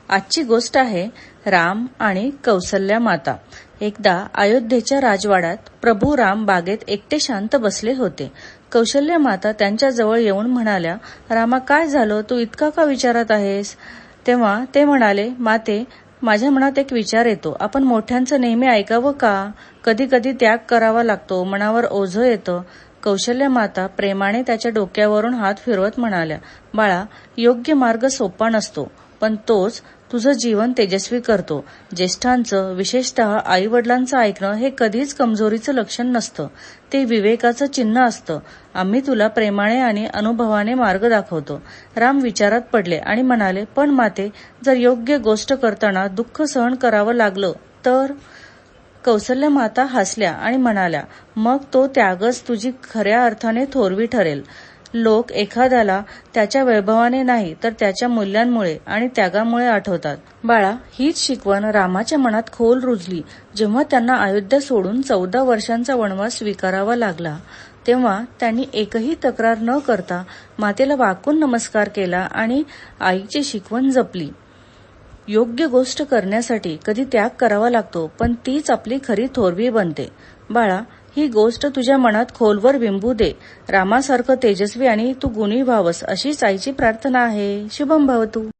आजची गोष्ट आहे राम आणि कौसल्या माता. एकदा अयोध्येच्या राजवाड्यात प्रभू राम बागेत एकटे शांत बसले होते. कौशल्या माता त्यांच्याजवळ येऊन म्हणाल्या, रामा, काय झालं? तू इतका का विचारात आहेस? तेव्हा ते म्हणाले, माते, माझ्या मनात एक विचार येतो. आपण मोठ्यांचं नेहमी ऐकावं का? कधी कधी त्याग करावा लागतो, मनावर ओझं येतं. कौशल्या माता प्रेमाने त्याच्या डोक्यावरून हात फिरवत म्हणाल्या, बाळा, योग्य मार्ग सोपा नसतो, पण तोच तुझं जीवन तेजस्वी करतो. ज्येष्ठांचं, विशेषतः आई वडिलांचं ऐकणं हे कधीच कमजोरीचं लक्षण नसतं, ते विवेकाचं चिन्ह असतं. आम्ही तुला प्रेमाने आणि अनुभवाने मार्ग दाखवतो. राम विचारात पडले आणि म्हणाले, पण माते, जर योग्य गोष्ट करताना दुःख सहन करावं लागलं तर? कौसल्या माता हसल्या आणि म्हणाल्या, मग तो त्यागच तुझी खऱ्या अर्थाने थोरवी ठरेल. लोक एखाद्याला त्याच्या वैभवाने नाही तर त्याच्या मूल्यांमुळे आणि त्यागामुळे आठवतात. बाळा, हीच शिकवण रामाच्या मनात खोल रुजली जेव्हा त्यांना अयोध्या सोडून 14 वर्षांचा वनवास स्वीकारावा लागला. तेव्हा त्यांनी एकही तक्रार न करता मातेला वाकून नमस्कार केला आणि आईची शिकवण जपली. योग्य गोष्ट करण्यासाठी कधी त्याग करावा लागतो, पण तीच आपली खरी थोरवी बनते. बाळा, ही गोष्ट तुझ्या मनात खोलवर बिंबू दे. रामासारखं तेजस्वी आणि तू गुणी व्हावस अशीच आईची प्रार्थना आहे. शुभम भवतु.